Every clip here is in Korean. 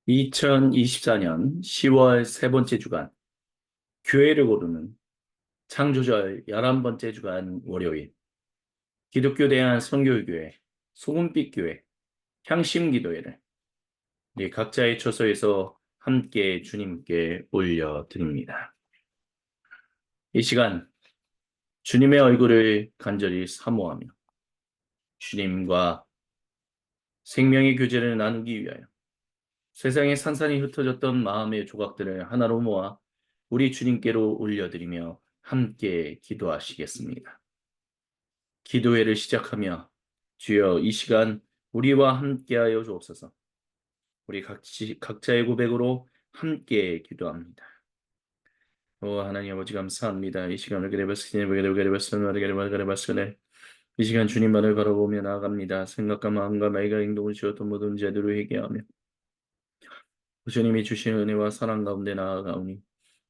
2024년 10월 세 번째 주간, 교회를 고르는 창조절 11번째 주간 월요일, 기독교 대한 선교교회, 소금빛교회, 향심기도회를 우리 각자의 처소에서 함께 주님께 올려드립니다. 이 시간 주님의 얼굴을 간절히 사모하며 주님과 생명의 교제를 나누기 위하여 세상에 산산이 흩어졌던 마음의 조각들을 하나로 모아 우리 주님께로 올려드리며 함께 기도하시겠습니다. 기도회를 시작하며 주여 이 시간 우리와 함께하여 주옵소서. 우리 각자의 고백으로 함께 기도합니다. 하나님 아버지 감사합니다. 이 시간을 이 시간 주님만을 바라보며 나아갑니다. 생각과 마음과 말과 행동을 지었던 모든 죄들을 회개하며 주님이 주신 은혜와 사랑 가운데 나아가오니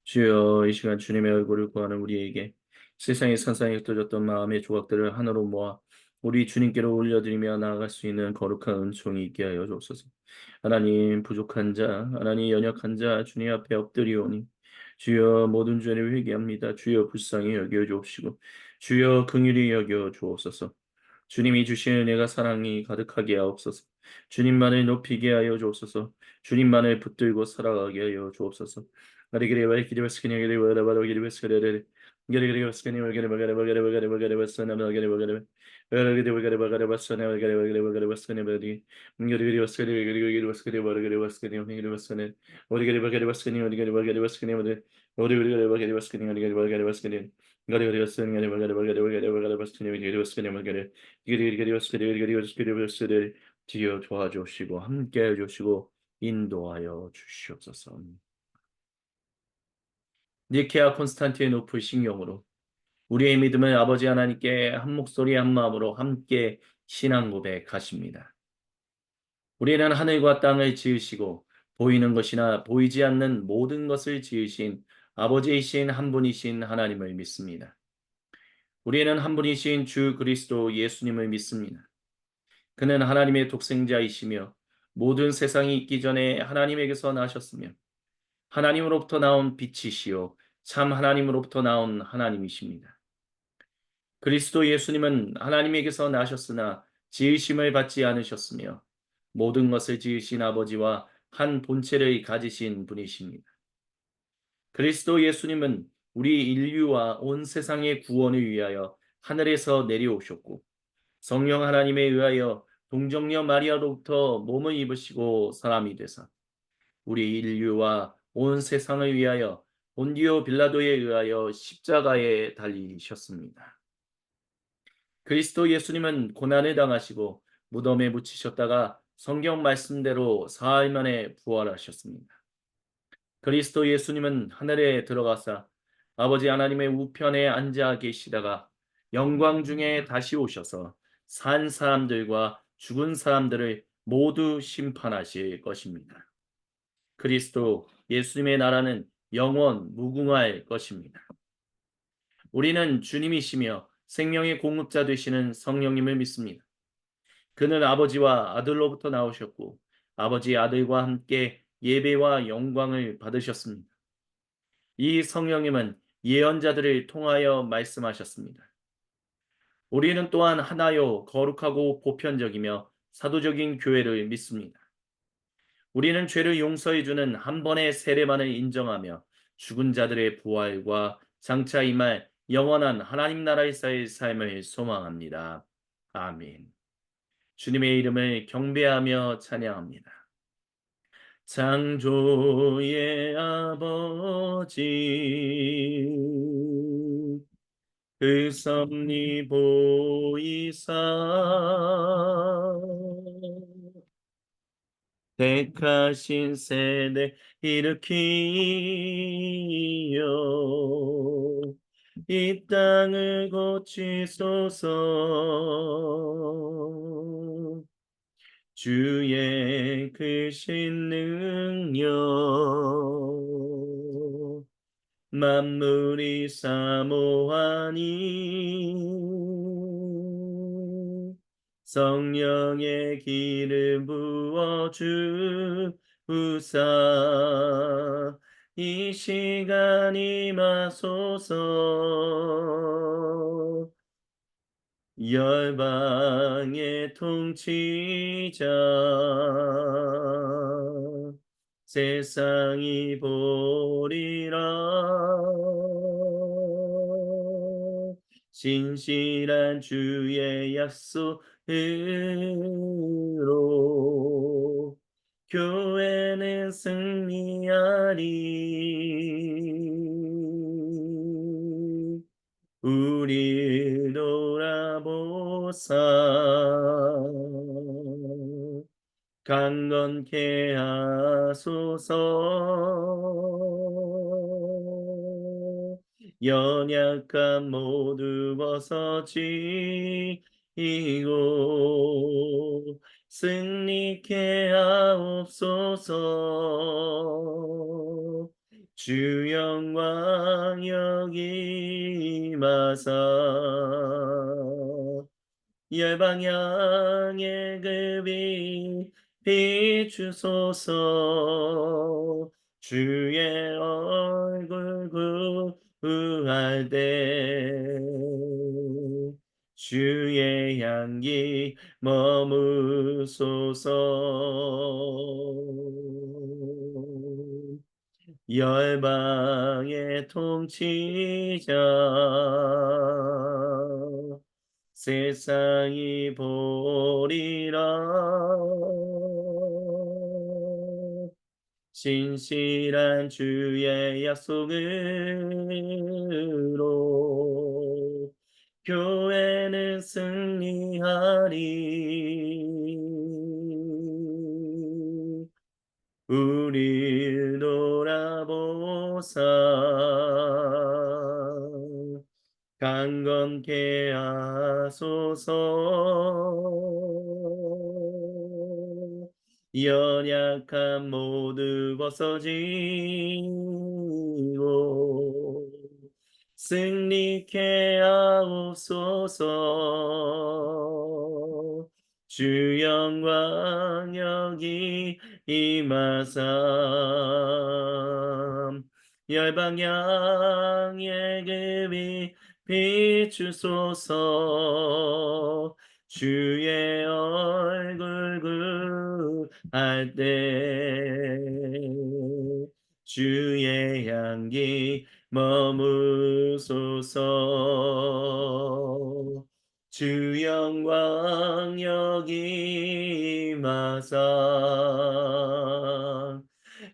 주여 이 시간 주님의 얼굴을 구하는 우리에게 세상에 산산이 흩어졌던 마음의 조각들을 하나로 모아 우리 주님께로 올려드리며 나아갈 수 있는 거룩한 은총이 있게 하여 주옵소서. 하나님 부족한 자, 하나님 연약한 자 주님 앞에 엎드리오니 주여 모든 죄를 회개합니다. 주여 불쌍히 여겨 주옵시고 주여 긍휼히 여겨 주옵소서. 주님이 주신 은혜가 사랑이 가득하게 하옵소서. 주님만을 높이게 하여 주옵소서. 주님만을 붙들고 살아가게 하여 주옵소서. 지어 도와주시고 함께 해주시고 인도하여 주시옵소서. 니케아 콘스탄티노플 신경으로 우리의 믿음을 아버지 하나님께 한 목소리 한 마음으로 함께 신앙 고백하십니다. 우리는 하늘과 땅을 지으시고 보이는 것이나 보이지 않는 모든 것을 지으신 아버지이신 한 분이신 하나님을 믿습니다. 우리는 한 분이신 주 그리스도 예수님을 믿습니다. 그는 하나님의 독생자이시며 모든 세상이 있기 전에 하나님에게서 나셨으며 하나님으로부터 나온 빛이시요 참 하나님으로부터 나온 하나님이십니다. 그리스도 예수님은 하나님에게서 나셨으나 지으심을 받지 않으셨으며 모든 것을 지으신 아버지와 한 본체를 가지신 분이십니다. 그리스도 예수님은 우리 인류와 온 세상의 구원을 위하여 하늘에서 내려오셨고 성령 하나님에 의하여 동정녀 마리아로부터 몸을 입으시고 사람이 되사 우리 인류와 온 세상을 위하여 본디오 빌라도에 의하여 십자가에 달리셨습니다. 그리스도 예수님은 고난을 당하시고 무덤에 묻히셨다가 성경 말씀대로 사흘 만에 부활하셨습니다. 그리스도 예수님은 하늘에 들어가사 아버지 하나님의 우편에 앉아 계시다가 영광 중에 다시 오셔서 산 사람들과 죽은 사람들을 모두 심판하실 것입니다. 그리스도 예수님의 나라는 영원 무궁할 것입니다. 우리는 주님이시며 생명의 공급자 되시는 성령님을 믿습니다. 그는 아버지와 아들로부터 나오셨고 아버지 아들과 함께 예배와 영광을 받으셨습니다. 이 성령님은 예언자들을 통하여 말씀하셨습니다. 우리는 또한 하나요 거룩하고 보편적이며 사도적인 교회를 믿습니다. 우리는 죄를 용서해 주는 한 번의 세례만을 인정하며 죽은 자들의 부활과 장차 임할 영원한 하나님 나라에서의 삶을 소망합니다. 아멘. 주님의 이름을 경배하며 찬양합니다. 창조의 아버지 그 섭리 보이사 택하신 세대 일으키여 이 땅을 고치소서 주의 크신 능력 만물이 사모하니 성령의 기름 부어 우사 이 시간 임하소서. 열방의 통치자 세상이 보리라. 신실한 주의 약속으로 교회는 승리하리. 우릴 돌아보사 강건케 하소서. 연약한 모두 벗어지고 승리케 하옵소서. 주 영광 여기 임하사 열방향의 급이 비추소서. 주의 얼굴 구할 때 주의 향기 머무소서. 열방의 통치자 세상이 보리라. 신실한 주의 약속으로 교회는 승리하리. 우릴 돌아보사 강건케 하소서. 연약한 모두 벗어지고 승리케 하옵소서. 주 영광 여기 임하사 열방향의 급이 비추소서. 주의 얼굴 구할 때 주의 향기 머무소서. 주 영광 여기 임하사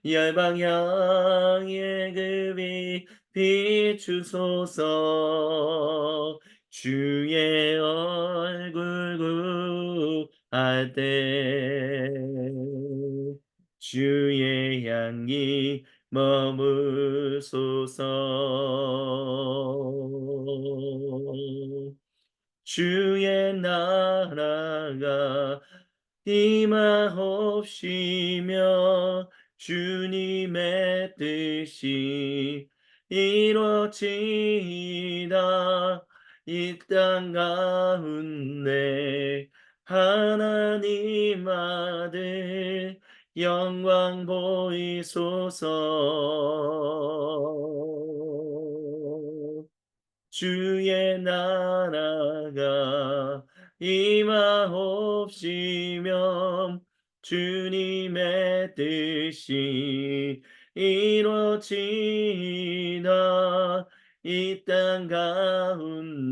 열방향의 급이 비추소서. 주의 얼굴 구할 때 주의 향기 머무소서. 주의 나라가 임하옵시며 주님의 뜻이 이루어지이다. 이 땅 가운데 하나님 아들 영광 보이소서. 주의 나라가 임하옵시며 주님의 뜻이 이루어지이다. 이 땅 가운데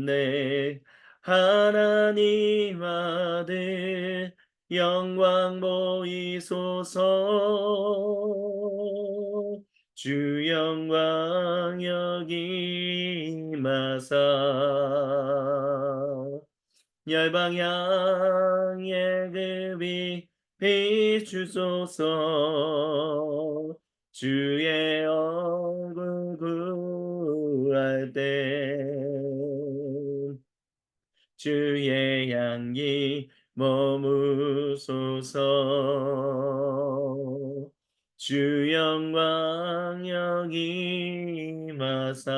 하나님 아들 영광 보이소서. 주 영광 여기 임하사 열방향의 급이 비추소서. 주의 얼굴 구할 때 주의 향기 머무소서. 주 영광 여기 임하사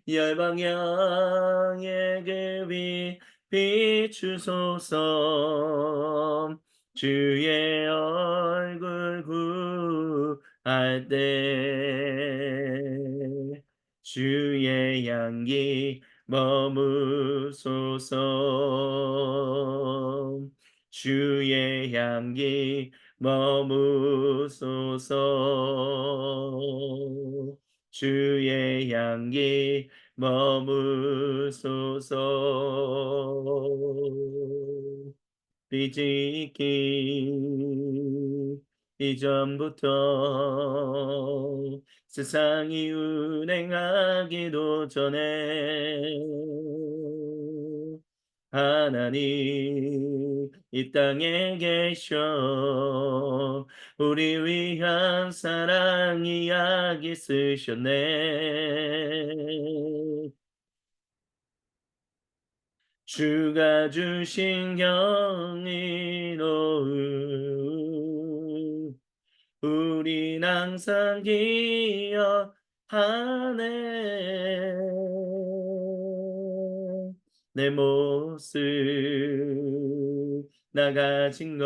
열방향의 급이 비추소서. 주의 얼굴 구할 때 주의 향기 머무소서. 주의 향기 머무소서. 주의 향기 머무소서. 비짓기 이전부터 세상이 운행하기도 전에 하나님 이 땅에 계셔 우리 위한 사랑 이야기 쓰셨네. 주가 주신 경이로움 우린 항상 기억하네. 내 모습 나 가진 것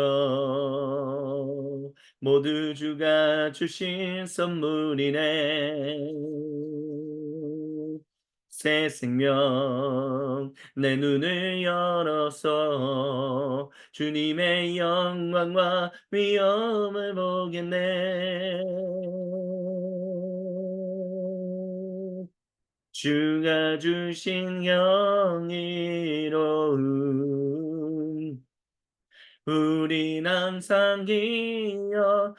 모두 주가 주신 선물이네. 새 생명 내 눈을 열어서 주님의 영광과 위엄을 보겠네. 주가 주신 영이로움 우린 항상 기억하네.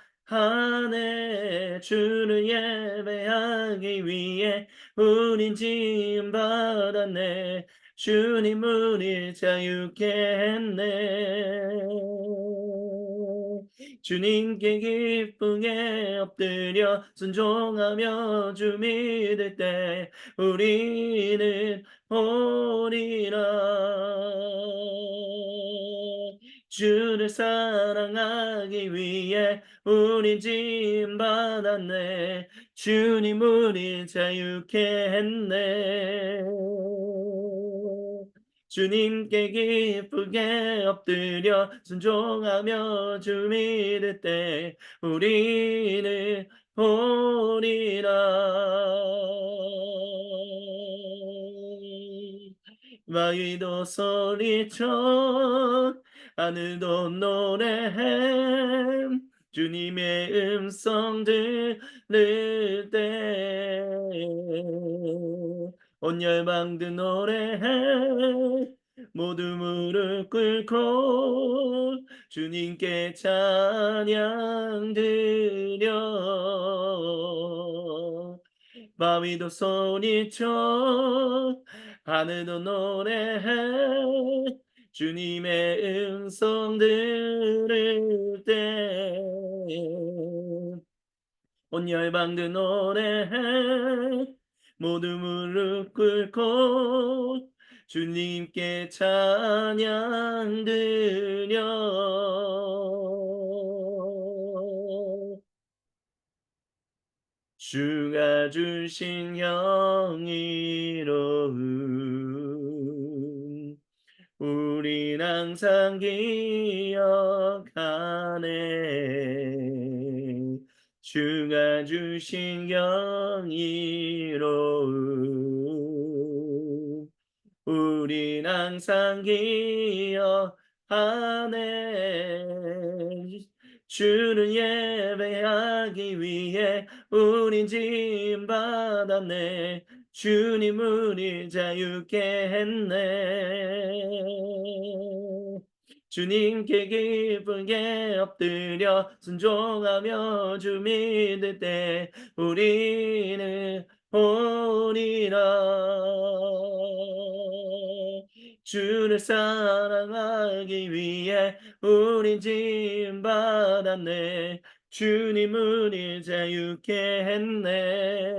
주를 예배하기 위해 우린 지음 받았네. 주님 우리 자유케 했네. 주님께 기쁘게 엎드려 순종하며 주 믿을 때 우리는 오리라. 주를 사랑하기 위해 우린 지음 받았네. 주님 우리 자유케 했네. 주님께 기쁘게 엎드려 순종하며 주 믿을 때 우리는 오리라. 마귀도 소리쳐 하늘도 노래해 주님의 음성 들을 때 온 열방들 노래해 모두 무릎 꿇고 주님께 찬양 드려. 바위도 소리쳐 하늘도 노래해 주님의 음성 들을 때 온 열방들 노래해 모두 무릎 꿇고 주님께 찬양 드려. 주가 주신 영이로움 우린 항상 기억하네. 주가 주신 영이로움 우린 항상 기억하네. 주를 예배하기 위해 우린 지음 받았네. 주님 우리 자유케 했네. 주님께 기쁘게 엎드려 순종하며 주 믿을 때 우리는 오리라. 주를 사랑하기 위해 우린 지음 받았네. 주님 우리 자유케 했네.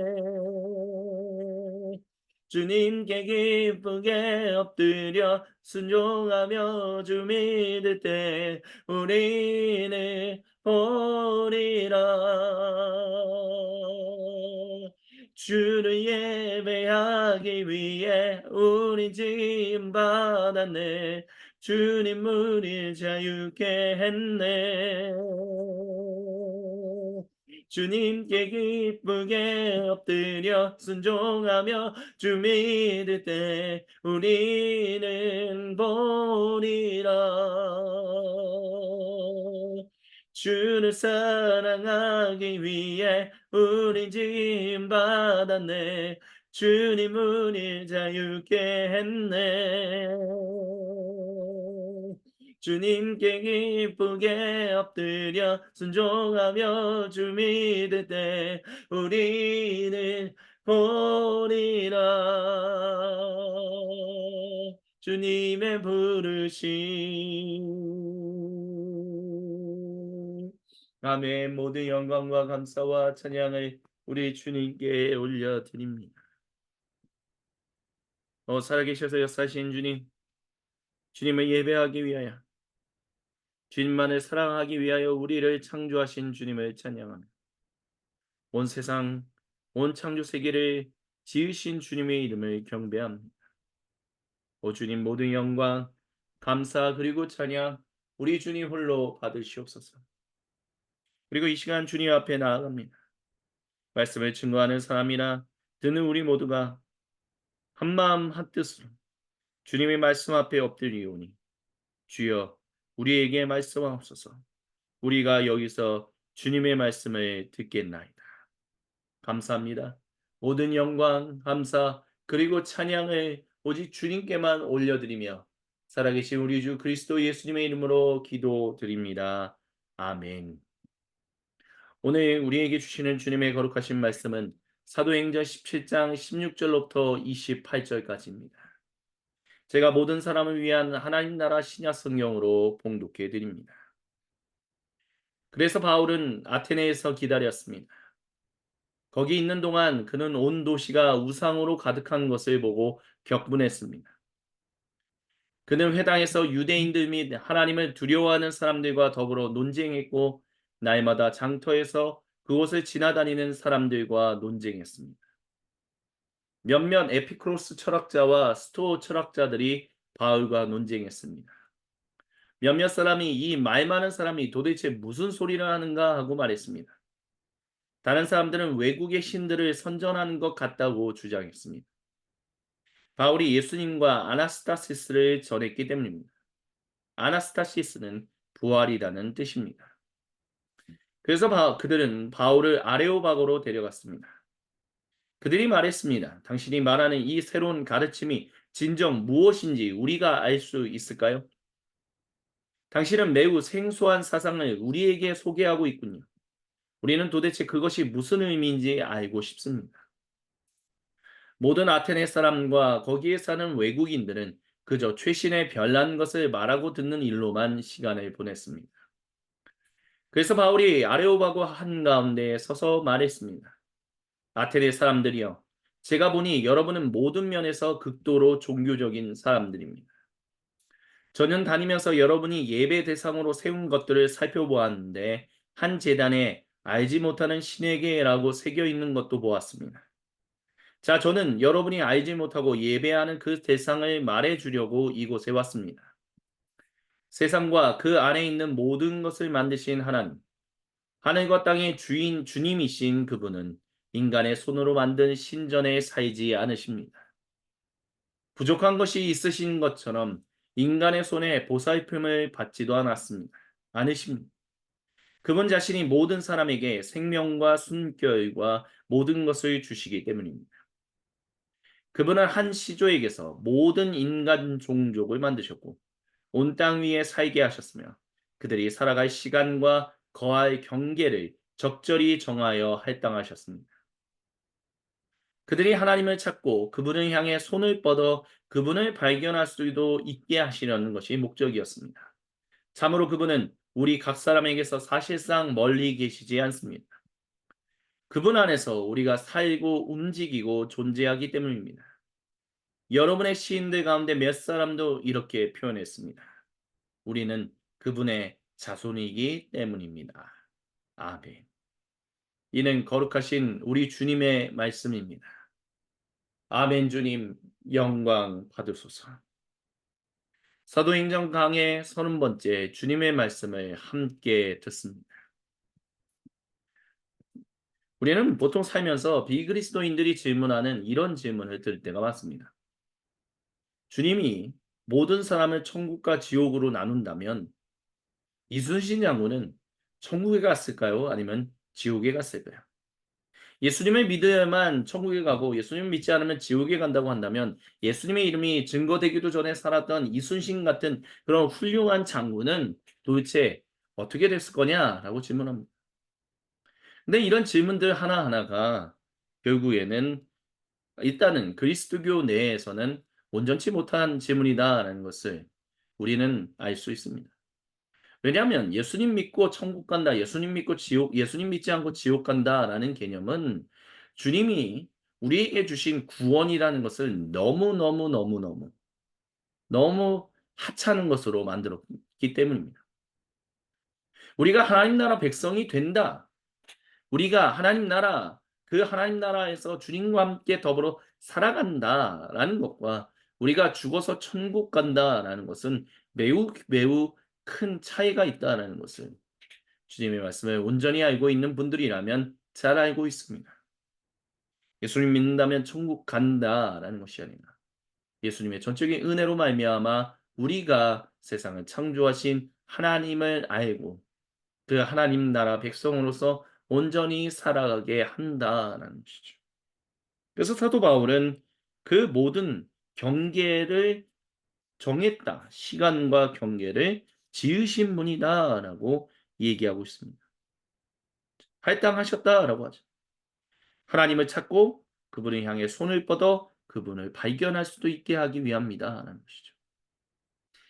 주님께 기쁘게 엎드려 순종하며 주 믿을 때 우리는 오리라. 주를 예배하기 위해 우린 지음 받았네. 주님 우리 자유케 했네. 주님께 기쁘게 엎드려 순종하며 주 믿을 때 우리는 보리라. 주를 사랑하기 위해 우린 지음 받았네. 주님 우리 자유케 했네. 주님께 기쁘게 엎드려 순종하며 주 믿을 때 우리는 보리라. 주님의 부르심. 아멘. 모든 영광과 감사와 찬양을 우리 주님께 올려드립니다. 살아계셔서 역사하신 주님, 주님을 예배하기 위하여, 주님만을 사랑하기 위하여 우리를 창조하신 주님을 찬양합니다. 온 세상, 온 창조 세계를 지으신 주님의 이름을 경배합니다. 오 주님, 모든 영광, 감사 그리고 찬양 우리 주님 홀로 받으시옵소서. 그리고 이 시간 주님 앞에 나아갑니다. 말씀을 증거하는 사람이나 듣는 우리 모두가 한마음 한뜻으로 주님의 말씀 앞에 엎드리오니 주여 우리에게 말씀하옵소서. 우리가 여기서 주님의 말씀을 듣겠나이다. 감사합니다. 모든 영광, 감사 그리고 찬양을 오직 주님께만 올려드리며 살아계신 우리 주 그리스도 예수님의 이름으로 기도드립니다. 아멘. 오늘 우리에게 주시는 주님의 거룩하신 말씀은 사도행전 17장 16절로부터 28절까지입니다. 제가 모든 사람을 위한 하나님 나라 신약 성경으로 봉독해 드립니다. 그래서 바울은 아테네에서 기다렸습니다. 거기 있는 동안 그는 온 도시가 우상으로 가득한 것을 보고 격분했습니다. 그는 회당에서 유대인들 및 하나님을 두려워하는 사람들과 더불어 논쟁했고 날마다 장터에서 그곳을 지나다니는 사람들과 논쟁했습니다. 몇몇 에피크로스 철학자와 스토어 철학자들이 바울과 논쟁했습니다. 몇몇 사람이 이 말 많은 사람이 도대체 무슨 소리를 하는가 하고 말했습니다. 다른 사람들은 외국의 신들을 선전하는 것 같다고 주장했습니다. 바울이 예수님과 아나스타시스를 전했기 때문입니다. 아나스타시스는 부활이라는 뜻입니다. 그래서 그들은 바울을 아레오바고로 데려갔습니다. 그들이 말했습니다. 당신이 말하는 이 새로운 가르침이 진정 무엇인지 우리가 알 수 있을까요? 당신은 매우 생소한 사상을 우리에게 소개하고 있군요. 우리는 도대체 그것이 무슨 의미인지 알고 싶습니다. 모든 아테네 사람과 거기에 사는 외국인들은 그저 최신의 별난 것을 말하고 듣는 일로만 시간을 보냈습니다. 그래서 바울이 아레오바고 한가운데에 서서 말했습니다. 아테네 사람들이여, 제가 보니 여러분은 모든 면에서 극도로 종교적인 사람들입니다. 저는 다니면서 여러분이 예배 대상으로 세운 것들을 살펴보았는데 한 제단에 알지 못하는 신에게라고 새겨 있는 것도 보았습니다. 자, 저는 여러분이 알지 못하고 예배하는 그 대상을 말해 주려고 이곳에 왔습니다. 세상과 그 안에 있는 모든 것을 만드신 하나님, 하늘과 땅의 주인 주님이신 그분은 인간의 손으로 만든 신전에 살지 않으십니다. 부족한 것이 있으신 것처럼 인간의 손에 보살핌을 받지도 않으십니다. 그분 자신이 모든 사람에게 생명과 숨결과 모든 것을 주시기 때문입니다. 그분은 한 시조에게서 모든 인간 종족을 만드셨고 온 땅 위에 살게 하셨으며 그들이 살아갈 시간과 거할 경계를 적절히 정하여 할당하셨습니다. 그들이 하나님을 찾고 그분을 향해 손을 뻗어 그분을 발견할 수도 있게 하시려는 것이 목적이었습니다. 참으로 그분은 우리 각 사람에게서 사실상 멀리 계시지 않습니다. 그분 안에서 우리가 살고 움직이고 존재하기 때문입니다. 여러분의 시인들 가운데 몇 사람도 이렇게 표현했습니다. 우리는 그분의 자손이기 때문입니다. 아멘. 이는 거룩하신 우리 주님의 말씀입니다. 아멘. 주님 영광 받으소서. 사도행전 강의 30번째 주님의 말씀을 함께 듣습니다. 우리는 보통 살면서 비그리스도인들이 질문하는 이런 질문을 들을 때가 많습니다. 주님이 모든 사람을 천국과 지옥으로 나눈다면 이순신 장군은 천국에 갔을까요? 아니면 지옥에 갔을까요? 예수님을 믿어야만 천국에 가고 예수님을 믿지 않으면 지옥에 간다고 한다면 예수님의 이름이 증거되기도 전에 살았던 이순신 같은 그런 훌륭한 장군은 도대체 어떻게 됐을 거냐라고 질문합니다. 근데 이런 질문들 하나하나가 결국에는 일단은 그리스도교 내에서는 온전치 못한 질문이다라는 것을 우리는 알 수 있습니다. 왜냐하면 예수님 믿고 천국 간다, 예수님 믿고 지옥, 예수님 믿지 않고 지옥 간다라는 개념은 주님이 우리에게 주신 구원이라는 것을 너무 하찮은 것으로 만들었기 때문입니다. 우리가 하나님 나라 백성이 된다. 우리가 하나님 나라, 그 하나님 나라에서 주님과 함께 더불어 살아간다라는 것과 우리가 죽어서 천국 간다라는 것은 매우 큰 차이가 있다라는 것을 주님의 말씀을 온전히 알고 있는 분들이라면 잘 알고 있습니다. 예수님 믿는다면 천국 간다라는 것이 아니라 예수님의 전적인 은혜로 말미암아 우리가 세상을 창조하신 하나님을 알고 그 하나님 나라 백성으로서 온전히 살아가게 한다라는 것이죠. 그래서 사도 바울은 그 모든 경계를 정했다. 시간과 경계를 지으신 분이다라고 얘기하고 있습니다. 할당하셨다라고 하죠. 하나님을 찾고 그분을 향해 손을 뻗어 그분을 발견할 수도 있게 하기 위함이다라는 것이죠.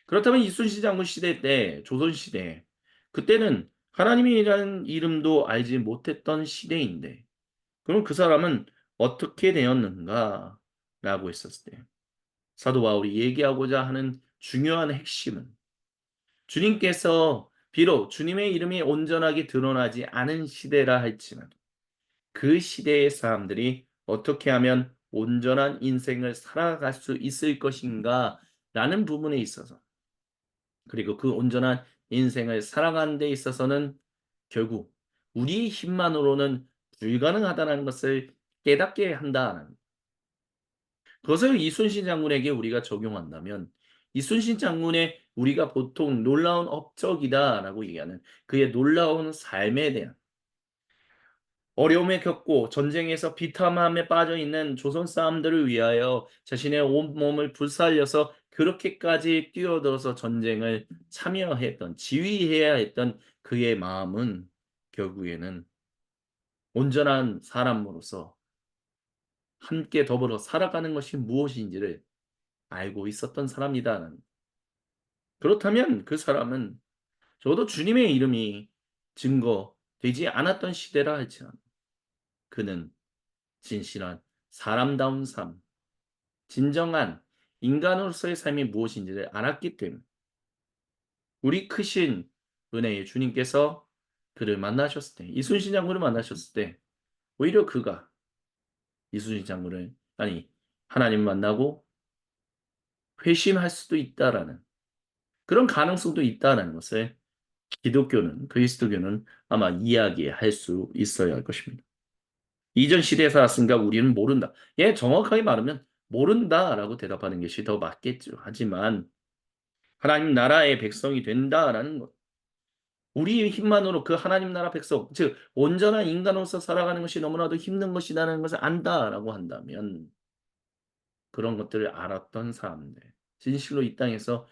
그렇다면 이순신 장군 시대 때 조선 시대 그때는 하나님이라는 이름도 알지 못했던 시대인데 그럼 그 사람은 어떻게 되었는가라고 했었을 때 사도 바울이 얘기하고자 하는 중요한 핵심은 주님께서 비록 주님의 이름이 온전하게 드러나지 않은 시대라 할지라도 그 시대의 사람들이 어떻게 하면 온전한 인생을 살아갈 수 있을 것인가 라는 부분에 있어서 그리고 그 온전한 인생을 살아가는 데 있어서는 결국 우리의 힘만으로는 불가능하다는 것을 깨닫게 한다는 그것을 이순신 장군에게 우리가 적용한다면 이순신 장군의 우리가 보통 놀라운 업적이다라고 얘기하는 그의 놀라운 삶에 대한 어려움에 겪고 전쟁에서 비참함에 빠져 있는 조선 사람들을 위하여 자신의 온몸을 불살려서 그렇게까지 뛰어들어서 전쟁을 참여했던 지휘해야 했던 그의 마음은 결국에는 온전한 사람으로서 함께 더불어 살아가는 것이 무엇인지를 알고 있었던 사람이다라는 그렇다면 그 사람은 적어도 주님의 이름이 증거되지 않았던 시대라 할지라도 그는 진실한 사람다운 삶, 진정한 인간으로서의 삶이 무엇인지를 알았기 때문에 우리 크신 은혜의 주님께서 그를 만나셨을 때, 이순신 장군을 만나셨을 때 오히려 그가 이순신 장군을 아니 하나님 만나고 회심할 수도 있다라는 그런 가능성도 있다라는 것을 기독교는 그리스도교는 아마 이야기할 수 있어야 할 것입니다. 이전 시대에 살았으니까 우리는 모른다. 예, 정확하게 말하면 모른다라고 대답하는 것이 더 맞겠죠. 하지만 하나님 나라의 백성이 된다라는 것. 우리의 힘만으로 그 하나님 나라 백성, 즉 온전한 인간으로서 살아가는 것이 너무나도 힘든 것이라는 것을 안다라고 한다면 그런 것들을 알았던 사람들. 진실로 이 땅에서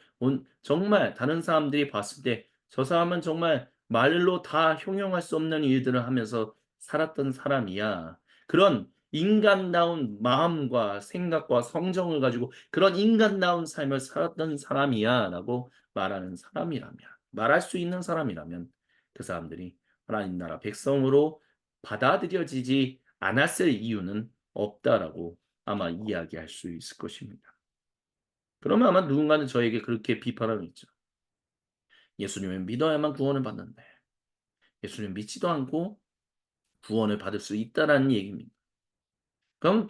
정말 다른 사람들이 봤을 때 저 사람은 정말 말로 다 형용할 수 없는 일들을 하면서 살았던 사람이야. 그런 인간다운 마음과 생각과 성정을 가지고 그런 인간다운 삶을 살았던 사람이야. 라고 말하는 사람이라면, 말할 수 있는 사람이라면 그 사람들이 하나님 나라 백성으로 받아들여지지 않았을 이유는 없다라고 아마 이야기할 수 있을 것입니다. 그러면 아마 누군가는 저에게 그렇게 비판하겠죠. 예수님을 믿어야만 구원을 받는데 예수님 믿지도 않고 구원을 받을 수 있다라는 얘기입니다. 그럼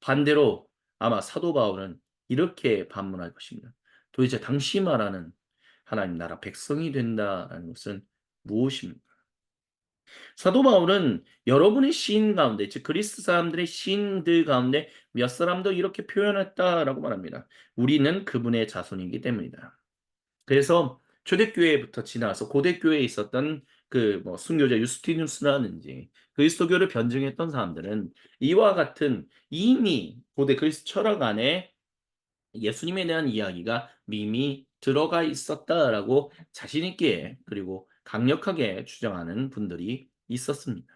반대로 아마 사도 바울은 이렇게 반문할 것입니다. 도대체 당시 말하는 하나님 나라 백성이 된다라는 것은 무엇입니까? 사도 바울은 여러분의 시인 가운데, 즉 그리스 사람들의 시인들 가운데 몇 사람도 이렇게 표현했다라고 말합니다. 우리는 그분의 자손이기 때문이다. 그래서 초대교회부터 지나서 고대교회에 있었던 그 뭐 순교자 유스티누스라든지 그리스도교를 변증했던 사람들은 이와 같은 이미 고대 그리스 철학 안에 예수님에 대한 이야기가 이미 들어가 있었다라고 자신 있게 그리고 강력하게 주장하는 분들이 있었습니다.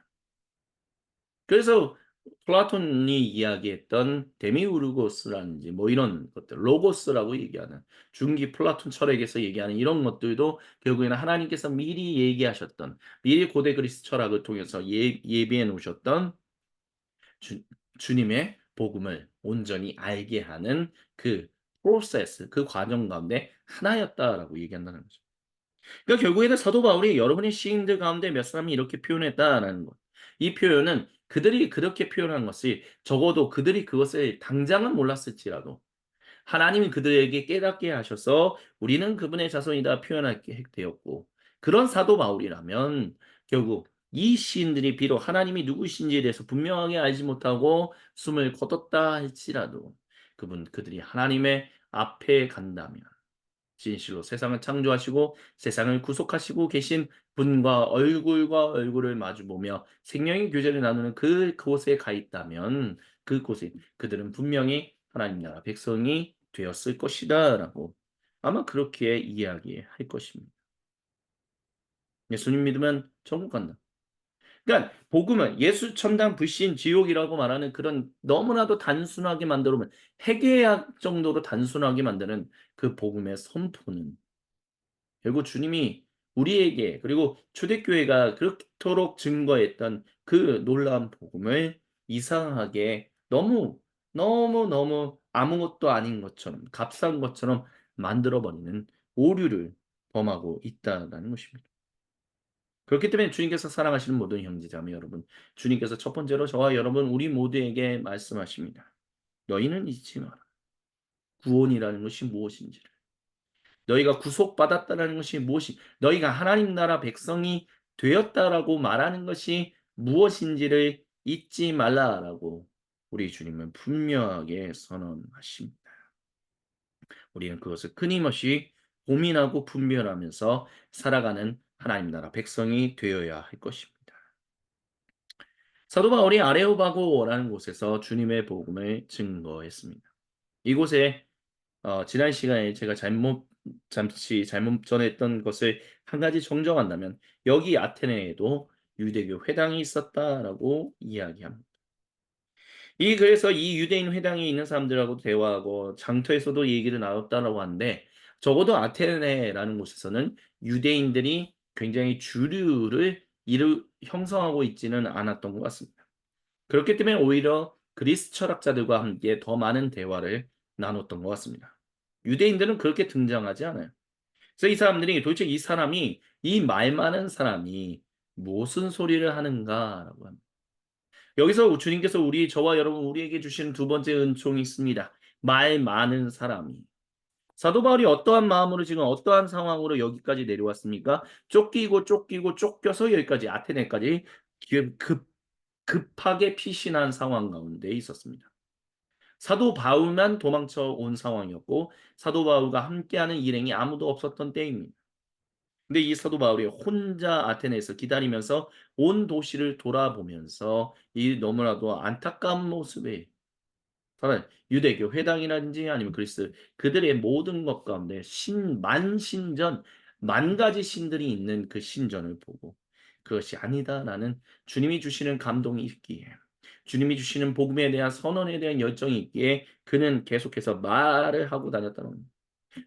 그래서 플라톤이 이야기했던 데미우르고스라든지 뭐 이런 것들, 로고스라고 얘기하는 중기 플라톤 철학에서 얘기하는 이런 것들도 결국에는 하나님께서 미리 얘기하셨던, 미리 고대 그리스 철학을 통해서 예비해 놓으셨던 주, 주님의 복음을 온전히 알게 하는 그 프로세스, 그 과정 가운데 하나였다라고 얘기한다는 거죠. 그러니까 결국에는 사도 바울이 여러분의 시인들 가운데 몇 사람이 이렇게 표현했다라는 것. 이 표현은 그들이 그렇게 표현한 것이 적어도 그들이 그것을 당장은 몰랐을지라도 하나님이 그들에게 깨닫게 하셔서 우리는 그분의 자손이다 표현하게 되었고 그런 사도 바울이라면 결국 이 시인들이 비록 하나님이 누구신지에 대해서 분명하게 알지 못하고 숨을 거뒀다 할지라도 그들이 하나님의 앞에 간다면 진실로 세상을 창조하시고 세상을 구속하시고 계신 분과 얼굴과 얼굴을 마주보며 생명의 교제를 나누는 그곳에 가 있다면 그곳에 그들은 분명히 하나님 나라 백성이 되었을 것이다라고 아마 그렇게 이야기할 것입니다. 예수님 믿으면 천국 간다. 그러니까 복음은 예수 첨단 불신 지옥이라고 말하는 그런 너무나도 단순하게 만들어 놓은 핵의학 정도로 단순하게 만드는 그 복음의 선포는 결국 주님이 우리에게 그리고 초대교회가 그렇도록 증거했던 그 놀라운 복음을 이상하게 너무 아무것도 아닌 것처럼 값싼 것처럼 만들어 버리는 오류를 범하고 있다라는 것입니다. 그렇기 때문에 주님께서 사랑하시는 모든 형제자매 여러분, 주님께서 첫 번째로 저와 여러분 우리 모두에게 말씀하십니다. 너희는 잊지 마라. 구원이라는 것이 무엇인지를. 너희가 구속받았다라는 것이 무엇이 너희가 하나님 나라 백성이 되었다라고 말하는 것이 무엇인지를 잊지 말라라고 우리 주님은 분명하게 선언하십니다. 우리는 그것을 끊임없이 고민하고 분별하면서 살아가는 하나님 나라 백성이 되어야 할 것입니다. 사도 바울이 아레오바고라는 곳에서 주님의 복음을 증거했습니다. 이곳에 지난 시간에 제가 잠시 잘못 전했던 것을 한 가지 정정한다면 여기 아테네에도 유대교 회당이 있었다라고 이야기합니다. 그래서 이 유대인 회당에 있는 사람들하고 대화하고 장터에서도 얘기를 나눴다라고 하는데 적어도 아테네라는 곳에서는 유대인들이 굉장히 주류를 형성하고 있지는 않았던 것 같습니다. 그렇기 때문에 오히려 그리스 철학자들과 함께 더 많은 대화를 나눴던 것 같습니다. 유대인들은 그렇게 등장하지 않아요. 그래서 이 사람들이 도대체 이 사람이 이 말 많은 사람이 무슨 소리를 하는가라고 합니다. 여기서 주님께서 저와 여러분 우리에게 주시는 두 번째 은총이 있습니다. 말 많은 사람이. 사도 바울이 어떠한 마음으로 지금 어떠한 상황으로 여기까지 내려왔습니까? 쫓기고 쫓겨서 여기까지 아테네까지 급하게 피신한 상황 가운데 있었습니다. 사도 바울만 도망쳐 온 상황이었고 사도 바울과 함께하는 일행이 아무도 없었던 때입니다. 근데 이 사도 바울이 혼자 아테네에서 기다리면서 온 도시를 돌아보면서 이 너무나도 안타까운 모습에 다른 유대교 회당이라든지 아니면 그리스 그들의 모든 것 가운데 만신전 만 가지 신들이 있는 그 신전을 보고 그것이 아니다라는 주님이 주시는 감동이 있기에 주님이 주시는 복음에 대한 선언에 대한 열정이 있기에 그는 계속해서 말을 하고 다녔다는 겁니다.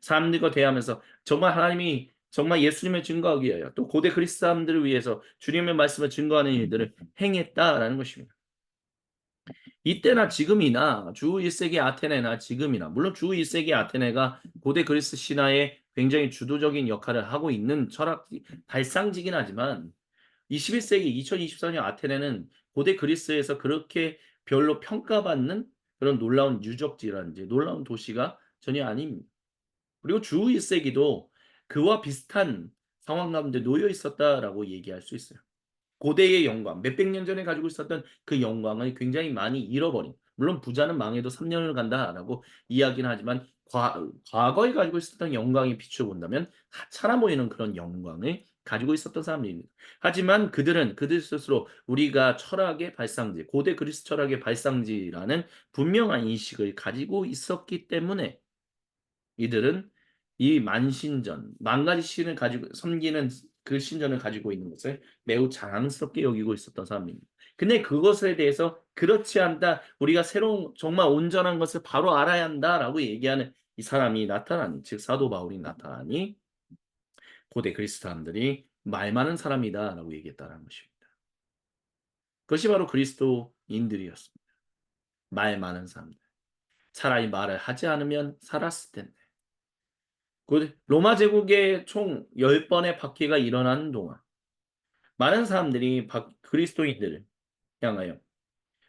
사람들과 대하면서 정말 하나님이 정말 예수님을 증거하기 위하여 또 고대 그리스 사람들을 위해서 주님의 말씀을 증거하는 일들을 행했다라는 것입니다. 이때나 지금이나 주 1세기 아테네나 지금이나 물론 주 1세기 아테네가 고대 그리스 신화에 굉장히 주도적인 역할을 하고 있는 철학 발상지긴 하지만 21세기 2024년 아테네는 고대 그리스에서 그렇게 별로 평가받는 그런 놀라운 유적지라든지 놀라운 도시가 전혀 아닙니다. 그리고 주 1세기도 그와 비슷한 상황 가운데 놓여 있었다라고 얘기할 수 있어요. 고대의 영광, 몇백 년 전에 가지고 있었던 그 영광을 굉장히 많이 잃어버린, 물론 부자는 망해도 3년을 간다라고 이야기는 하지만 과거에 가지고 있었던 영광에 비추어 본다면 하찮아 보이는 그런 영광을 가지고 있었던 사람들입니다. 하지만 그들은 그들 스스로 우리가 철학의 발상지, 고대 그리스 철학의 발상지라는 분명한 인식을 가지고 있었기 때문에 이들은 이 만신전, 만 가지 신을 가지고 섬기는 그 신전을 가지고 있는 것을 매우 자랑스럽게 여기고 있었던 사람입니다. 근데 그것에 대해서 그렇지 않다, 우리가 새로운 정말 온전한 것을 바로 알아야 한다라고 얘기하는 이 사람이 나타나니, 즉 사도 바울이 나타나니 고대 그리스 사람들이 말 많은 사람이다라고 얘기했다는 것입니다. 그것이 바로 그리스도인들이었습니다. 말 많은 사람들. 차라리 말을 하지 않으면 살았을 텐데. 그 로마 제국의 총 10번의 박해가 일어나는 동안 많은 사람들이 그리스도인들을 향하여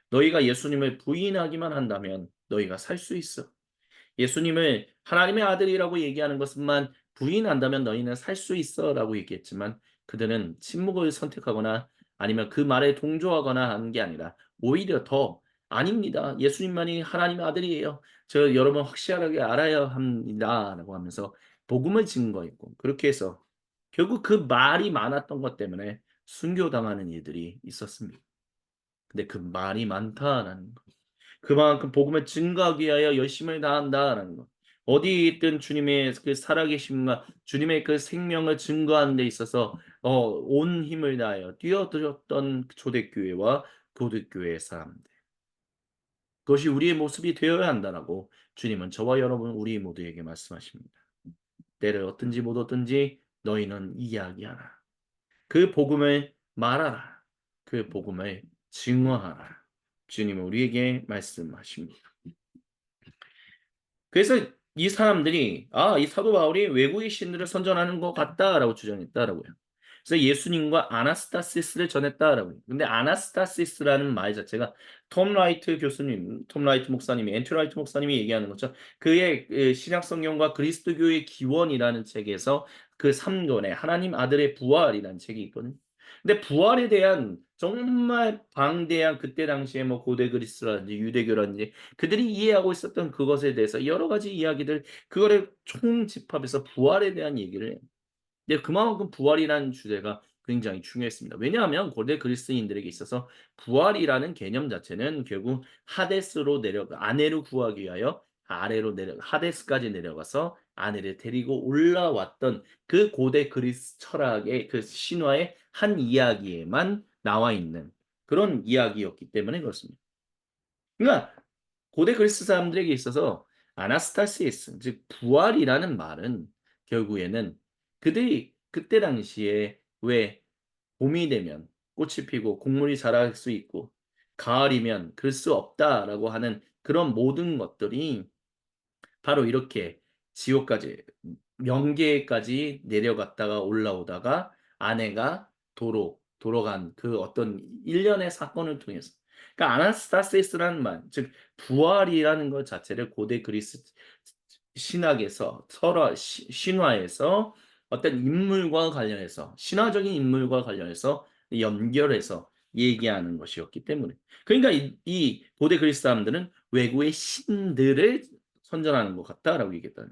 너희가 예수님을 부인하기만 한다면 너희가 살 수 있어. 예수님을 하나님의 아들이라고 얘기하는 것만 부인한다면 너희는 살 수 있어라고 얘기했지만 그들은 침묵을 선택하거나 아니면 그 말에 동조하거나 하는 게 아니라 오히려 더 아닙니다. 예수님만이 하나님의 아들이에요. 저 여러분 확실하게 알아야 합니다라고 하면서 복음을 증거했고 그렇게 해서 결국 그 말이 많았던 것 때문에 순교당하는 일들이 있었습니다. 근데 그 말이 많다라는 거. 그만큼 복음을 증거하기 위하여 열심을 다한다라는 것. 어디 있든 주님의 그 살아계심과 주님의 그 생명을 증거하는 데 있어서 온 힘을 다하여 뛰어들었던 초대교회와 고대교회의 사람들. 그것이 우리의 모습이 되어야 한다라고 주님은 저와 여러분 우리 모두에게 말씀하십니다. 때를 얻든지 못 얻든지 너희는 이야기하라. 그 복음을 말하라. 그 복음을 증거하라. 주님은 우리에게 말씀하십니다. 그래서 이 사람들이 이 사도 바울이 외국의 신들을 선전하는 것 같다라고 주장했다라고요. 그래서 예수님과 아나스타시스를 전했다라고요. 근데 아나스타시스라는 말 자체가 톰 라이트 목사님이, 앤트 라이트 목사님이 얘기하는 것처럼 그의 신약 성경과 그리스도교의 기원이라는 책에서 그 3권의 하나님 아들의 부활이라는 책이 있거든요. 근데 부활에 대한 정말 방대한 그때 당시에 뭐 고대 그리스라든지 유대교라든지 그들이 이해하고 있었던 그것에 대해서 여러 가지 이야기들 그거를 총집합해서 부활에 대한 얘기를 해요. 근데 그만큼 부활이라는 주제가 굉장히 중요했습니다. 왜냐하면 고대 그리스인들에게 있어서 부활이라는 개념 자체는 결국 하데스로 내려가 아내를 구하기 위하여 아래로 내려 하데스까지 내려가서 아내를 데리고 올라왔던 그 고대 그리스 철학의 그 신화의 한 이야기에만 나와 있는 그런 이야기였기 때문에 그렇습니다. 그러니까 고대 그리스 사람들에게 있어서 아나스타시스, 즉 부활이라는 말은 결국에는 그들이 그때 당시에 왜 봄이 되면 꽃이 피고 곡물이 자랄 수 있고 가을이면 그럴 수 없다라고 하는 그런 모든 것들이 바로 이렇게 지옥까지 명계까지 내려갔다가 올라오다가 아내가 도로 간 그 어떤 일련의 사건을 통해서 그러니까 아나스타시스라는 말, 즉 부활이라는 것 자체를 고대 그리스 신학에서 설화 신화에서 어떤 인물과 관련해서 신화적인 인물과 관련해서 연결해서 얘기하는 것이었기 때문에 그러니까 이 고대 그리스 사람들은 외국의 신들을 선전하는 것 같다라고 얘기했다는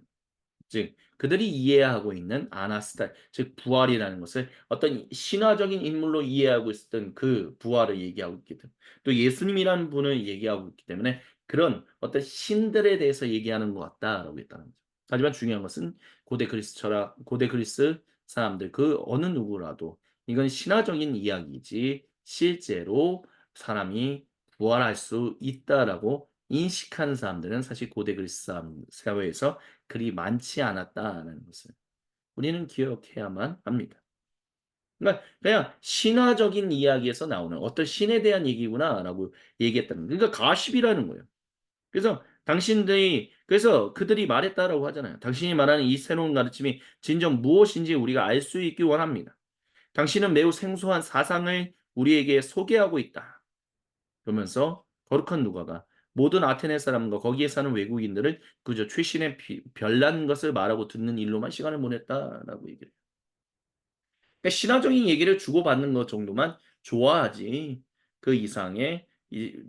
즉 그들이 이해하고 있는 아나스타 즉 부활이라는 것을 어떤 신화적인 인물로 이해하고 있었던 그 부활을 얘기하고 있기 때문에 또 예수님이라는 분을 얘기하고 있기 때문에 그런 어떤 신들에 대해서 얘기하는 것 같다라고 했다는 거죠. 하지만 중요한 것은 고대 그리스 사람들 그 어느 누구라도 이건 신화적인 이야기지 실제로 사람이 부활할 수 있다라고 인식하는 사람들은 사실 고대 그리스 사회에서 그리 많지 않았다라는 것을 우리는 기억해야만 합니다. 그러니까 그냥 신화적인 이야기에서 나오는 어떤 신에 대한 얘기구나라고 얘기했다는 거예요. 그러니까 가십이라는 거예요. 그래서 당신들이 그래서 그들이 말했다라고 하잖아요. 당신이 말하는 이 새로운 가르침이 진정 무엇인지 우리가 알 수 있기 원합니다. 당신은 매우 생소한 사상을 우리에게 소개하고 있다. 그러면서 거룩한 누가가 모든 아테네 사람과 거기에 사는 외국인들을 그저 최신의 별난 것을 말하고 듣는 일로만 시간을 보냈다라고 얘기를 해요. 그러니까 신화적인 얘기를 주고받는 것 정도만 좋아하지 그 이상의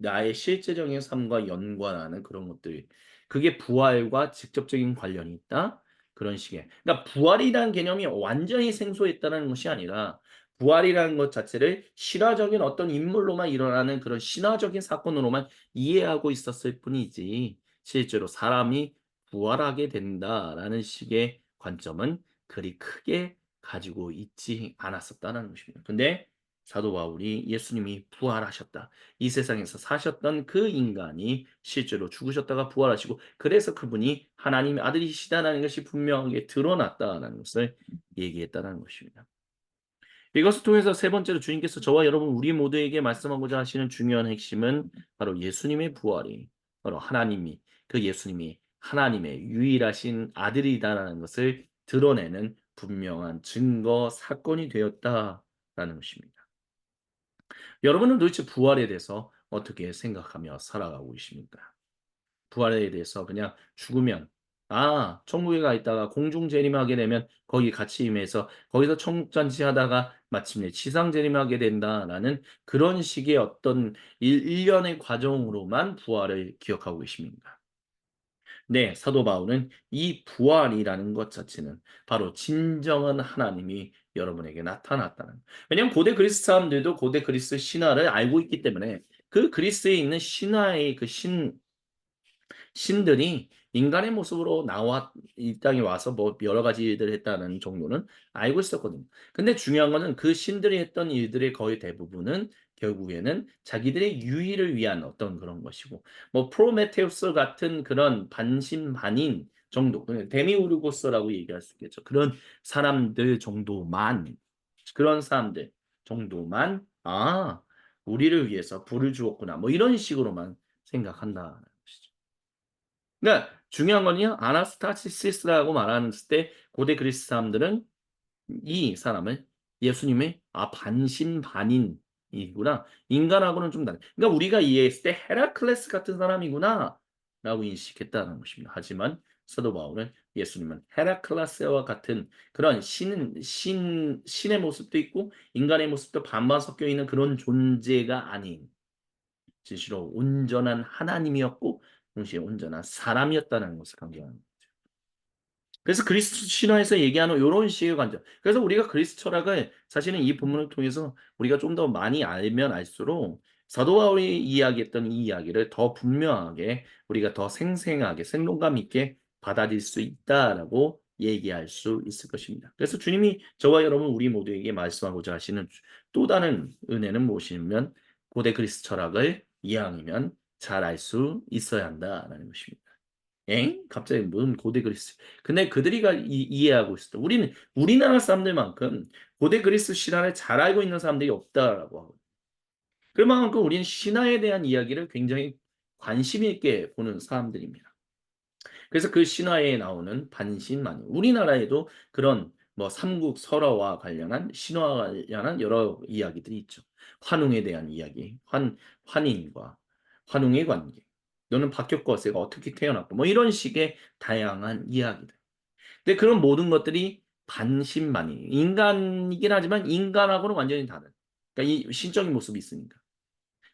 나의 실제적인 삶과 연관하는 그런 것들 그게 부활과 직접적인 관련이 있다? 그런 식의 그러니까 부활이라는 개념이 완전히 생소했다는 것이 아니라 부활이라는 것 자체를 실화적인 어떤 인물로만 일어나는 그런 신화적인 사건으로만 이해하고 있었을 뿐이지 실제로 사람이 부활하게 된다라는 식의 관점은 그리 크게 가지고 있지 않았었다는 것입니다. 근데 사도 바울이 예수님이 부활하셨다. 이 세상에서 사셨던 그 인간이 실제로 죽으셨다가 부활하시고 그래서 그분이 하나님의 아들이시다라는 것이 분명하게 드러났다라는 것을 얘기했다는 것입니다. 이것을 통해서 세 번째로 주님께서 저와 여러분 우리 모두에게 말씀하고자 하시는 중요한 핵심은 바로 예수님의 부활이 바로 하나님이 그 예수님이 하나님의 유일하신 아들이다라는 것을 드러내는 분명한 증거 사건이 되었다라는 것입니다. 여러분은 도대체 부활에 대해서 어떻게 생각하며 살아가고 계십니까? 부활에 대해서 그냥 죽으면 천국에 가 있다가 공중 재림하게 되면 거기 같이 임해서 거기서 천국 잔치하다가 마침내 지상 재림하게 된다라는 그런 식의 어떤 일련의 과정으로만 부활을 기억하고 계십니까? 네, 사도 바울은 이 부활이라는 것 자체는 바로 진정한 하나님이 여러분에게 나타났다는. 왜냐하면 고대 그리스 사람들도 고대 그리스 신화를 알고 있기 때문에 그 그리스에 있는 신화의 그 신들이 인간의 모습으로 나와 이 땅에 와서 뭐 여러 가지 일들을 했다는 정도는 알고 있었거든요. 근데 중요한 거는 그 신들이 했던 일들의 거의 대부분은 결국에는 자기들의 유의를 위한 어떤 그런 것이고 뭐 프로메테우스 같은 그런 반신반인 정도 데미우르고스라고 얘기할 수 있겠죠. 그런 사람들 정도만 그런 사람들 정도만 우리를 위해서 불을 주었구나. 뭐 이런 식으로만 생각한다는 것이죠. 그러니까 중요한 건요. 아나스타시시스라고 말하는 때 고대 그리스 사람들은 이 사람을 예수님의 반신반인이구나. 인간하고는 좀 다른. 그러니까 우리가 이해했을 때 헤라클레스 같은 사람이구나라고 인식했다는 것입니다. 하지만 사도 바울은 예수님은 헤라클레스와 같은 그런 신의 모습도 있고 인간의 모습도 반반 섞여 있는 그런 존재가 아닌 진시로 온전한 하나님이었고 동시에 온전한 사람이었다는 것을 강조하는 거죠. 그래서 그리스도 신화에서 얘기하는 요런 식의 관점. 그래서 우리가 그리스도 철학을 사실은 이 본문을 통해서 우리가 좀 더 많이 알면 알수록 사도 바울이 이야기했던 이 이야기를 더 분명하게 우리가 더 생생하게 생동감 있게 받아들일 수 있다라고 얘기할 수 있을 것입니다. 그래서 주님이 저와 여러분 우리 모두에게 말씀하고자 하시는 또 다른 은혜는 무엇이냐면 고대 그리스 철학을 이왕이면 잘 알 수 있어야 한다라는 것입니다. 엥? 갑자기 무슨 고대 그리스. 근데 그들이가 이해하고 있어. 우리는 우리나라 사람들만큼 고대 그리스 신화를 잘 알고 있는 사람들이 없다라고 하거든요. 그만큼 우리는 신화에 대한 이야기를 굉장히 관심 있게 보는 사람들입니다. 그래서 그 신화에 나오는 반신만인. 우리나라에도 그런 뭐 삼국 설화와 관련한 신화와 관련한 여러 이야기들이 있죠. 환웅에 대한 이야기, 환인과 환웅의 관계. 너는 박격거세가 어떻게 태어났고 뭐 이런 식의 다양한 이야기들. 근데 그런 모든 것들이 반신반인. 인간이긴 하지만 인간하고는 완전히 다른. 그러니까 이 신적인 모습이 있으니까.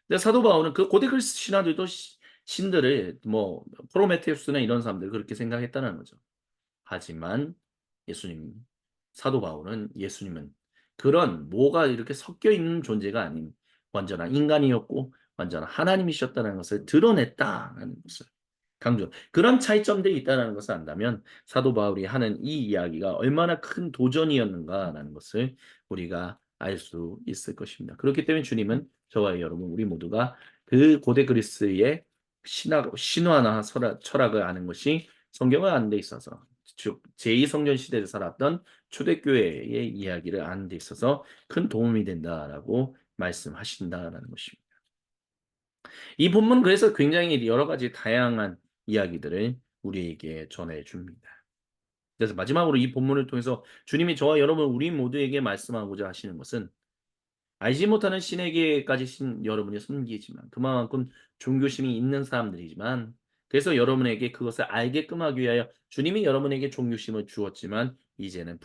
근데 사도 바울은 그 고대 그리스 신화들도 신들을 뭐 프로메테우스나 이런 사람들 그렇게 생각했다는 거죠. 하지만 예수님 사도 바울은 예수님은 그런 뭐가 이렇게 섞여 있는 존재가 아닌 완전한 인간이었고 완전한 하나님이셨다는 것을 드러냈다는 것을 강조. 그런 차이점들이 있다는 것을 안다면 사도 바울이 하는 이 이야기가 얼마나 큰 도전이었는가라는 것을 우리가 알 수 있을 것입니다. 그렇기 때문에 주님은 저와 여러분 우리 모두가 그 고대 그리스의 신화나 철학을 아는 것이 성경을 아는 데 있어서 즉 제2성전 시대를 살았던 초대교회의 이야기를 아는 데 있어서 큰 도움이 된다라고 말씀하신다라는 것입니다. 이 본문은 그래서 굉장히 여러 가지 다양한 이야기들을 우리에게 전해 줍니다. 그래서 마지막으로 이 본문을 통해서 주님이 저와 여러분 우리 모두에게 말씀하고자 하시는 것은 알지 못하는 신에게까지 여러분이 섬기지만 그만큼 종교심이 있는 사람들이지만 그래서 여러분에게 그것을 알게끔 하기 위하여 주님이 여러분에게 종교심을 주었지만 이제는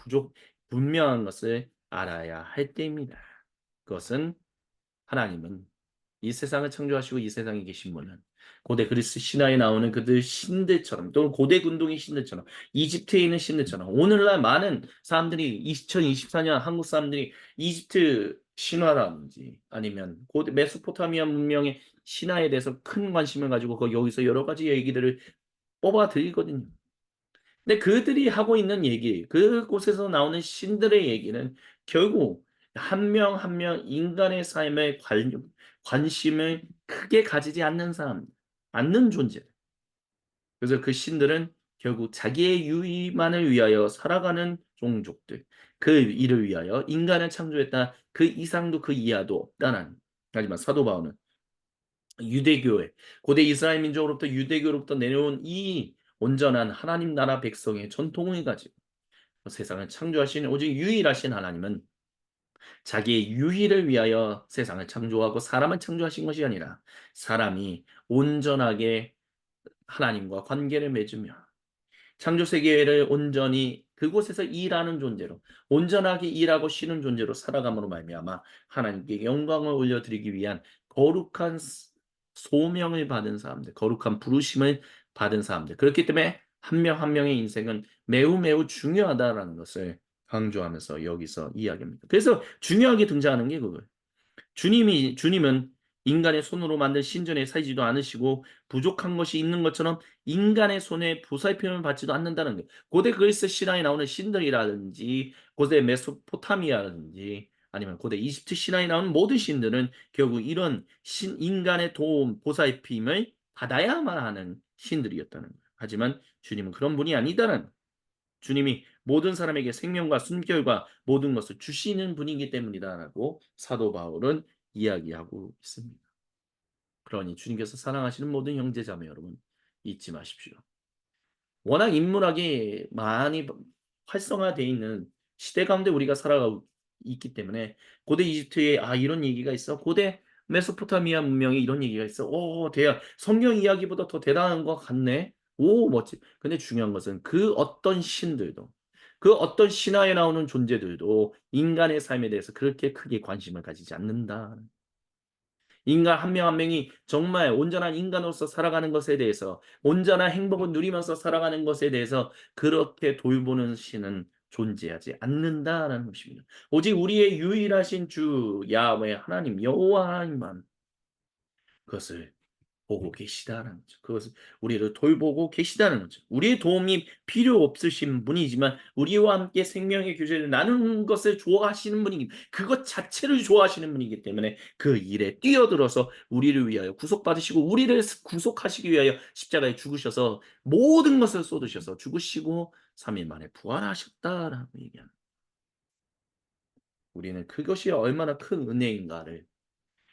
분명한 것을 알아야 할 때입니다. 그것은 하나님은 이 세상을 창조하시고 이 세상에 계신 분은 고대 그리스 신화에 나오는 그들 신들처럼 또는 고대 근동의 신들처럼 이집트에 있는 신들처럼 오늘날 많은 사람들이 2024년 한국 사람들이 이집트 신화라든지 아니면 고대 메소포타미아 문명의 신화에 대해서 큰 관심을 가지고 여기서 여러 가지 얘기들을 뽑아 들이거든요. 근데 그들이 하고 있는 얘기, 그곳에서 나오는 신들의 얘기는 결국 한 명 한 명 인간의 삶에 관심을 크게 가지지 않는 사람, 않는 존재. 그래서 그 신들은 결국 자기의 유의만을 위하여 살아가는 종족들, 그 일을 위하여 인간을 창조했다. 그 이상도 그 이하도 없다는. 하지만 사도 바울은 유대교회, 고대 이스라엘 민족으로부터 유대교로부터 내려온 이 온전한 하나님 나라 백성의 전통을 가지고 세상을 창조하신 오직 유일하신 하나님은 자기의 유희를 위하여 세상을 창조하고 사람을 창조하신 것이 아니라 사람이 온전하게 하나님과 관계를 맺으며 창조 세계를 온전히 그곳에서 일하는 존재로 온전하게 일하고 쉬는 존재로 살아감으로 말미암아 하나님께 영광을 올려드리기 위한 거룩한 소명을 받은 사람들, 거룩한 부르심을 받은 사람들. 그렇기 때문에 한 명 한 명의 인생은 매우 매우 중요하다라는 것을 강조하면서 여기서 이야기합니다. 그래서 중요하게 등장하는 게 그거예요. 주님은 인간의 손으로 만든 신전에 살지도 않으시고 부족한 것이 있는 것처럼 인간의 손에 보살핌을 받지도 않는다는 거예요. 고대 그리스 신화에 나오는 신들이라든지 고대 메소포타미아라든지 아니면 고대 이집트 신화에 나오는 모든 신들은 결국 이런 인간의 도움, 보살핌을 받아야만 하는 신들이었다는 거예요. 하지만 주님은 그런 분이 아니다는 주님이 모든 사람에게 생명과 순결과 모든 것을 주시는 분이기 때문이다라고 사도 바울은 이야기하고 있습니다. 그러니 주님께서 사랑하시는 모든 형제자매 여러분 잊지 마십시오. 워낙 인문학이 많이 활성화되어 있는 시대 가운데 우리가 살아가고 있기 때문에 고대 이집트에 이런 얘기가 있어. 고대 메소포타미아 문명에 이런 얘기가 있어. 오, 성경 이야기보다 더 대단한 것 같네. 오, 멋지. 근데 중요한 것은 그 어떤 신들도 그 어떤 신화에 나오는 존재들도 인간의 삶에 대해서 그렇게 크게 관심을 가지지 않는다. 인간 한 명 한 명이 정말 온전한 인간으로서 살아가는 것에 대해서 온전한 행복을 누리면서 살아가는 것에 대해서 그렇게 돌보는 신은 존재하지 않는다라는 것입니다. 오직 우리의 유일하신 주 야훼 하나님 여호와 하나님만 그것을 보고 계시다는 거죠. 그것을 우리를 돌보고 계시다는 거죠. 우리의 도움이 필요 없으신 분이지만 우리와 함께 생명의 교제를 나누는 것을 좋아하시는 분이기 그것 자체를 좋아하시는 분이기 때문에 그 일에 뛰어들어서 우리를 위하여 구속받으시고 우리를 구속하시기 위하여 십자가에 죽으셔서 모든 것을 쏟으셔서 죽으시고 3일 만에 부활하셨다라고 얘기합니다. 우리는 그것이 얼마나 큰 은혜인가를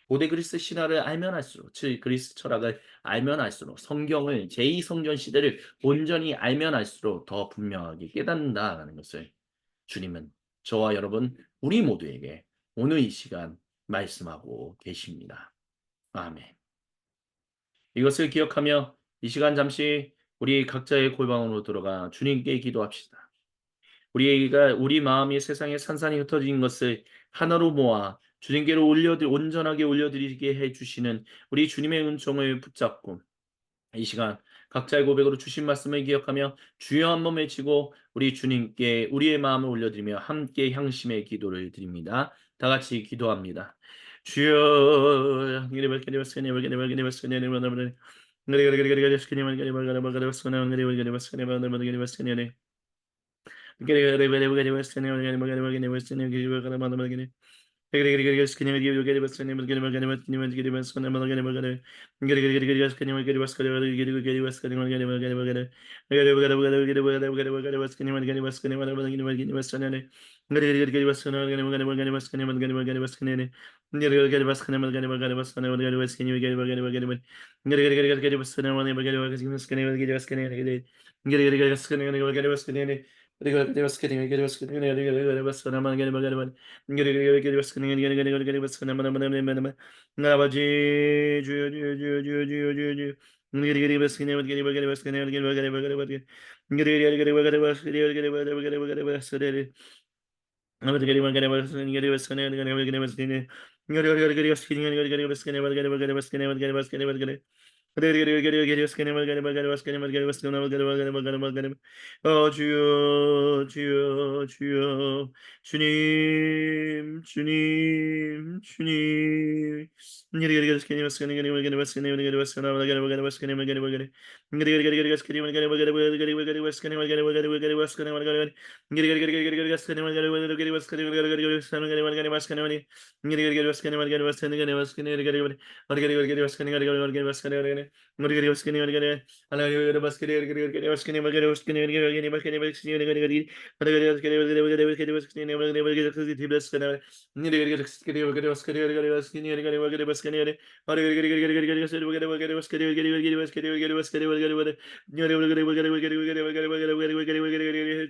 고대 그리스 신화를 알면 알수록, 즉 그리스 철학을 알면 알수록, 성경을 제2성전 시대를 온전히 알면 알수록 더 분명하게 깨닫는다라는 것을 주님은 저와 여러분 우리 모두에게 오늘 이 시간 말씀하고 계십니다. 아멘. 이것을 기억하며 이 시간 잠시 우리 각자의 골방으로 들어가 주님께 기도합시다. 우리가 우리 마음이 세상에 산산이 흩어진 것을 하나로 모아 주님께로 온전하게 올려드리게 해 주시는 우리 주님의 은총을 붙잡고 이 시간 각자의 고백으로 주신 말씀을 기억하며 주여 한번 외치고 우리 주님께 우리의 마음을 올려드리며 함께 향심의 기도를 드립니다. 다 같이 기도합니다. 주여 아버지 주여 주여 주여 주여 주여 주여 주여 주여 주여 주여 주님 주님 주님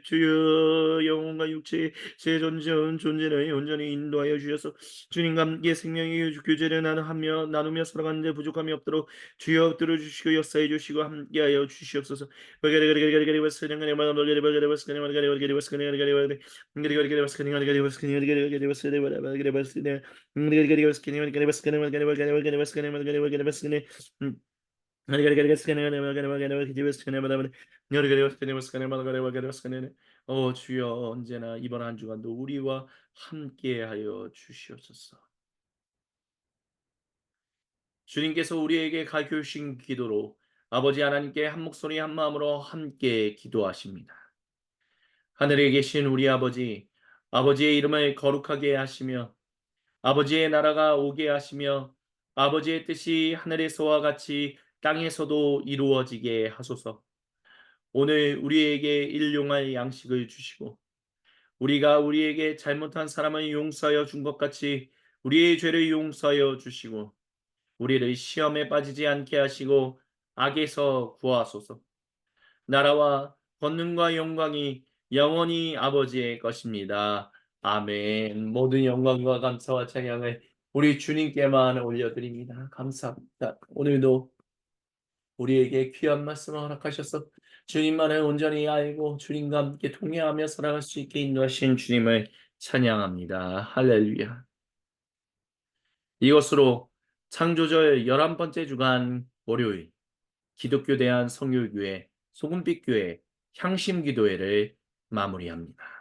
주여 영혼과 육체 제 존재를 온전히 인도하여 주셔서 주님과 함께 생명의 교제를 나누며 살아가는 데 부족함이 없도록 주여 들어주시고 역사해 주시고 함께하여 주시옵소서. 주여 언제나 이번 한 주간도 우리와 함께하여 주시옵소서. 주님께서 우리에게 가르쳐 주신 기도로 아버지 하나님께 한 목소리 한 마음으로 함께 기도하십니다. 하늘에 계신 우리 아버지, 아버지의 이름을 거룩하게 하시며 아버지의 나라가 오게 하시며 아버지의 뜻이 하늘에서와 같이 땅에서도 이루어지게 하소서. 오늘 우리에게 일용할 양식을 주시고 우리가 우리에게 잘못한 사람을 용서하여 준 것 같이 우리의 죄를 용서하여 주시고 우리를 시험에 빠지지 않게 하시고 악에서 구하소서. 나라와 권능과 영광이 영원히 아버지의 것입니다. 아멘. 모든 영광과 감사와 찬양을 우리 주님께만 올려드립니다. 감사합니다. 오늘도 우리에게 귀한 말씀을 허락하셔서 주님만을 온전히 알고 주님과 함께 통회하며 살아갈 수 있게 인도하신 주님을 찬양합니다. 할렐루야. 이것으로 창조절 11번째 주간 월요일 기독교 대한 성교교회 소금빛교회 향심기도회를 마무리합니다.